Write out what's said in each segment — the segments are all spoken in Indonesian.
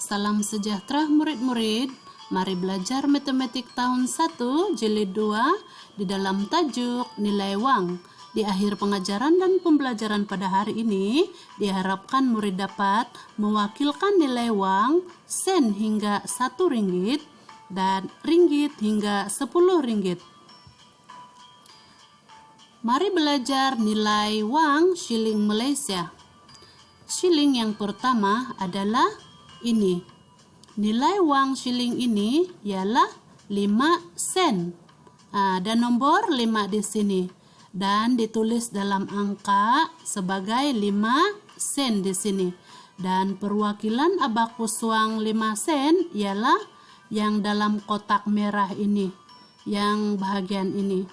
Salam sejahtera murid-murid. Mari belajar matematik tahun 1 jilid 2 di dalam tajuk nilai wang. Di akhir pengajaran dan pembelajaran pada hari ini, diharapkan murid dapat mewakilkan nilai wang sen hingga 1 ringgit dan ringgit hingga 10 ringgit. Mari belajar nilai wang shilling Malaysia. Shilling yang pertama adalah ini. Nilai wang shilling ini ialah 5 sen. Ada nomor 5 di sini dan ditulis dalam angka sebagai 5 sen di sini. Dan perwakilan abakus wang 5 sen ialah yang dalam kotak merah ini, yang bahagian ini.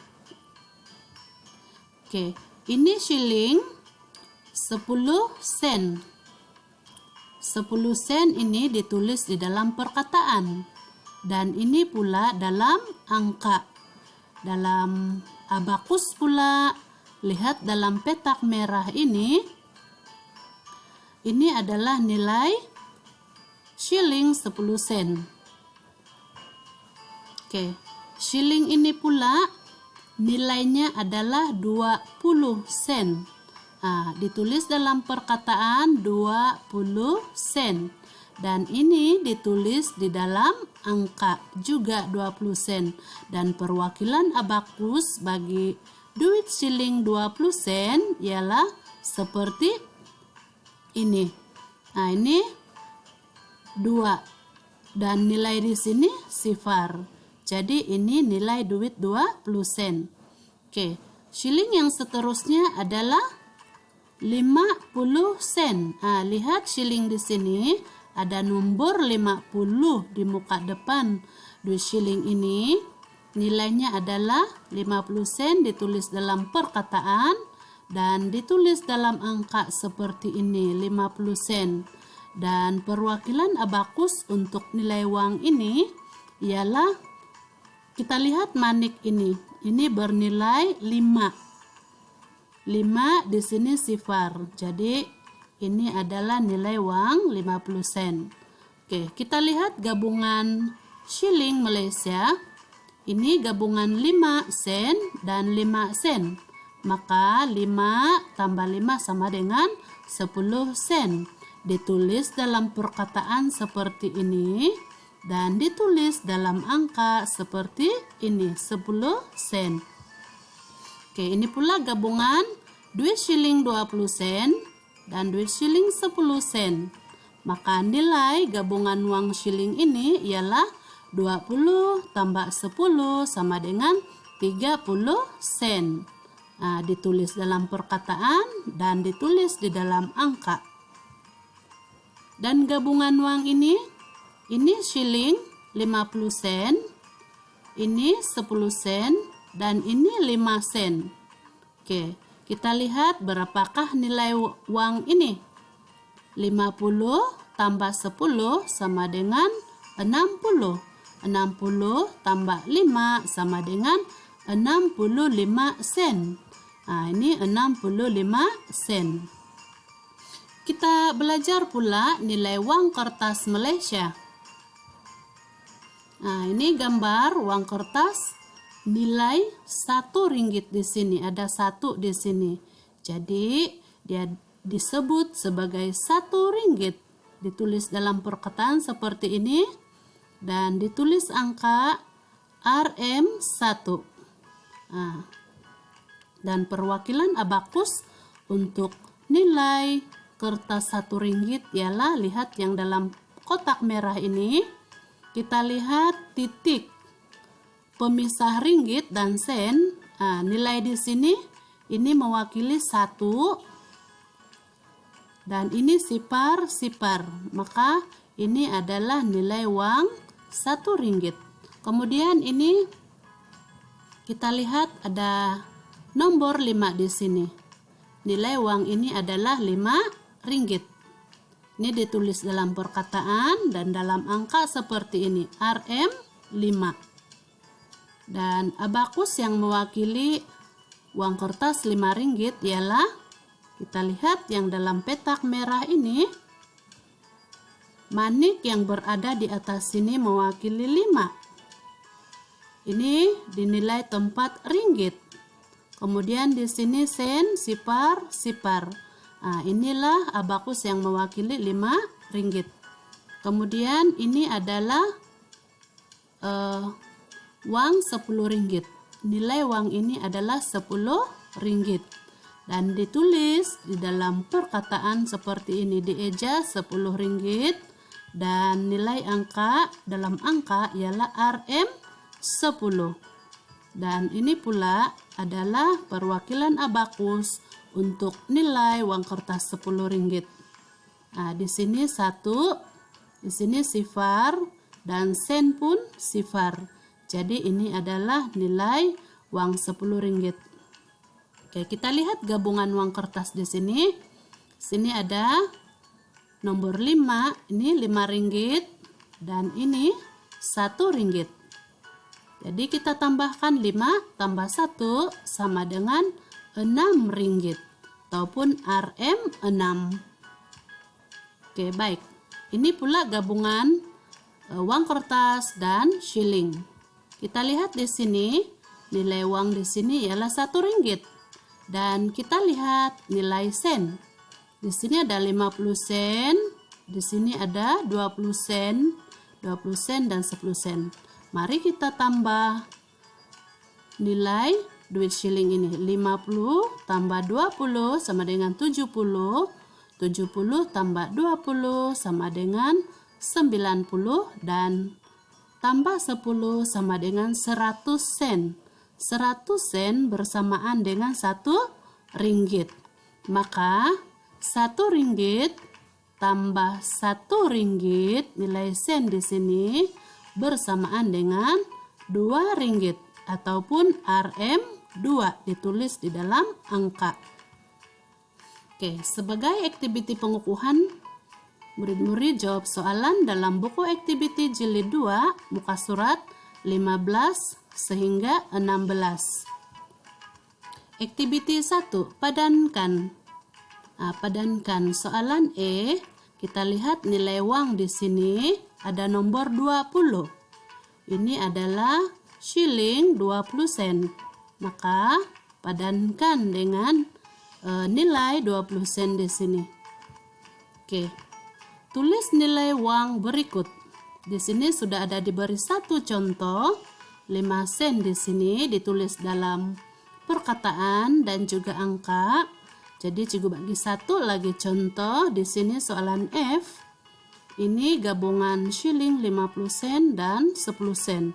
Oke, ini shilling 10 sen. 10 sen ini ditulis di dalam perkataan. Dan ini pula dalam angka. Dalam abakus pula, lihat dalam petak merah ini adalah nilai shilling 10 sen. Oke, shilling ini pula nilainya adalah 20 sen. Ditulis dalam perkataan 20 sen. Dan ini ditulis di dalam angka juga 20 sen. Dan perwakilan abakus bagi duit shilling 20 sen ialah seperti ini. Ini 2. Dan nilai di sini sifar. Jadi ini nilai duit 20 sen. Oke, shilling yang seterusnya adalah 50 sen. Lihat shilling di sini ada nomor 50 di muka depan duit shilling ini. Nilainya adalah 50 sen, ditulis dalam perkataan dan ditulis dalam angka seperti ini, 50 sen. Dan perwakilan abakus untuk nilai wang ini ialah, kita lihat manik ini. Ini bernilai 5. 5 di sini sifar. Jadi ini adalah nilai wang 50 sen. Oke, kita lihat gabungan shilling Malaysia. Ini gabungan 5 sen dan 5 sen. Maka 5 tambah 5 sama dengan 10 sen. Ditulis dalam perkataan seperti ini dan ditulis dalam angka seperti ini, 10 sen. Oke, ini pula gabungan duit shilling 20 sen dan duit shilling 10 sen. Maka nilai gabungan uang shilling ini ialah 20 tambah 10 sama dengan 30 sen. Ditulis dalam perkataan dan ditulis di dalam angka. Dan gabungan uang ini shilling 50 sen, ini 10 sen, dan ini 5 sen. Oke, kita lihat berapakah nilai uang ini. 50 tambah 10 sama dengan 60. 60 tambah 5 sama dengan 65 sen. Ini 65 sen. Kita belajar pula nilai uang kertas Malaysia. Ini gambar uang kertas nilai 1 ringgit di sini. Ada 1 di sini. Jadi dia disebut sebagai 1 ringgit. Ditulis dalam perkataan seperti ini dan ditulis angka RM1. Dan perwakilan abakus untuk nilai kertas 1 ringgit ialah, lihat yang dalam kotak merah ini. Kita lihat titik pemisah ringgit dan sen. Nilai di sini ini mewakili 1 dan ini sifar. Maka ini adalah nilai uang 1 ringgit. Kemudian ini kita lihat ada nomor 5 di sini. Nilai uang ini adalah 5 ringgit. Ini ditulis dalam perkataan dan dalam angka seperti ini, RM5. Dan abakus yang mewakili uang kertas 5 ringgit ialah, kita lihat yang dalam petak merah ini. manik yang berada di atas sini mewakili 5. Ini dinilai tempat ringgit. Kemudian di sini sen, sipar, sipar. Nah, inilah abakus yang mewakili 5 ringgit. Kemudian ini adalah uang 10 ringgit. Nilai uang ini adalah 10 ringgit. Dan ditulis di dalam perkataan seperti ini, dieja 10 ringgit dan nilai angka dalam angka ialah RM10. Dan ini pula adalah perwakilan abakus untuk nilai uang kertas 10 ringgit. Nah, di sini 1, di sini sifar dan sen pun sifar. Jadi ini adalah nilai uang 10 ringgit. Oke, kita lihat gabungan uang kertas di sini. Sini ada nomor 5, ini 5 ringgit dan ini 1 ringgit. Jadi kita tambahkan 5 tambah 1 sama dengan 6 ringgit ataupun RM6. Oke, baik. Ini pula gabungan uang kertas dan shilling. Kita lihat di sini, nilai uang di sini ialah 1 ringgit. Dan kita lihat nilai sen. Di sini ada 50 sen, di sini ada 20 sen, 20 sen dan 10 sen. Mari kita tambah nilai duit shilling ini. 50 tambah 20 sama dengan 70. 70 tambah 20 sama dengan 90 dan tambah 10 sama dengan 100 sen. 100 sen bersamaan dengan 1 ringgit. Maka 1 ringgit tambah 1 ringgit nilai sen di sini bersamaan dengan 2 ringgit ataupun RM2 ditulis di dalam angka. Oke, sebagai aktiviti pengukuhan, murid-murid jawab soalan dalam buku aktiviti jilid 2 muka surat 15 sehingga 16. Aktiviti 1, padankan. Nah, padankan soalan E, kita lihat nilai uang di sini ada nomor 20. Ini adalah shilling 20 sen. Maka padankan dengan nilai 20 sen di sini. Oke. Tulis nilai uang berikut. Di sini sudah ada diberi satu contoh, 5 sen di sini ditulis dalam perkataan dan juga angka. Jadi cikgu bagi satu lagi contoh di sini soalan F. Ini gabungan shilling 50 sen dan 10 sen.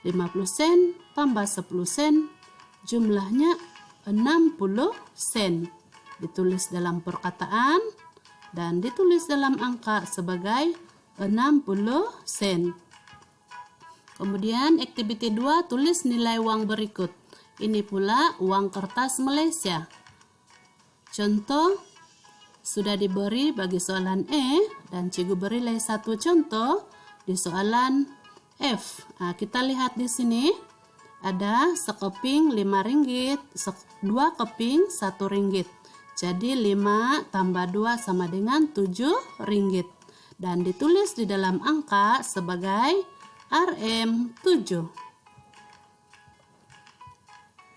50 sen tambah 10 sen jumlahnya 60 sen. Ditulis dalam perkataan dan ditulis dalam angka sebagai 60 sen. Kemudian aktiviti 2, tulis nilai uang berikut. Ini pula uang kertas Malaysia. Contoh sudah diberi bagi soalan E dan cikgu beri lagi satu contoh di soalan F. Nah, kita lihat di sini ada sekeping 5 ringgit, 2 keping 1 ringgit. Jadi 5 tambah 2 sama dengan 7 ringgit. Dan ditulis di dalam angka sebagai RM7.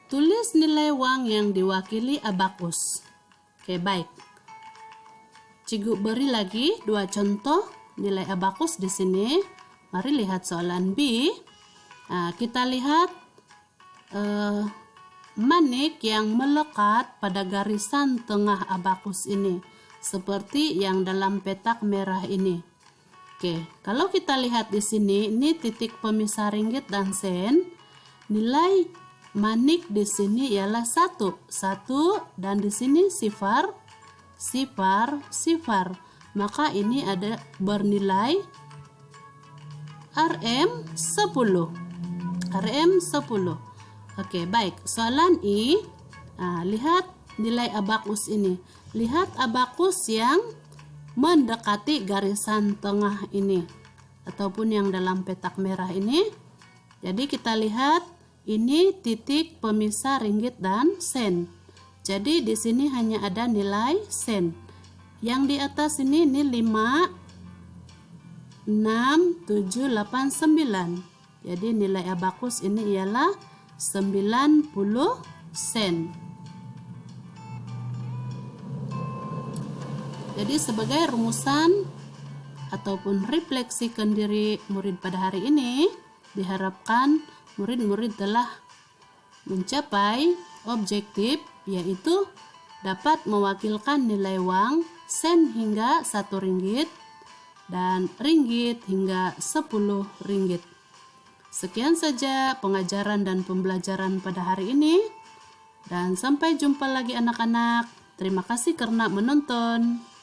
Tulis nilai uang yang diwakili abakus. Oke, baik. Cikgu beri lagi 2 contoh nilai abakus di sini. Mari lihat soalan B. Nah, kita lihat manik yang melekat pada garisan tengah abakus ini, seperti yang dalam petak merah ini. Oke, kalau kita lihat di sini, ini titik pemisah ringgit dan sen. Nilai manik di sini ialah 1 dan di sini sifar, sifar, sifar. Maka ini ada bernilai RM10. RM10. Oke, baik. Soalan I. Nah, lihat nilai abakus ini. Lihat abakus yang mendekati garisan tengah ini ataupun yang dalam petak merah ini. Jadi kita lihat ini titik pemisah ringgit dan sen. Jadi di sini hanya ada nilai sen. Yang di atas ini 5 6,789. Jadi nilai abakus ini ialah 90 sen. Jadi sebagai rumusan ataupun refleksikan diri murid pada hari ini, diharapkan murid-murid telah mencapai objektif, yaitu dapat mewakilkan nilai uang sen hingga 1 ringgit dan ringgit hingga 10 ringgit. Sekian saja pengajaran dan pembelajaran pada hari ini, dan sampai jumpa lagi anak-anak. Terima kasih karena menonton.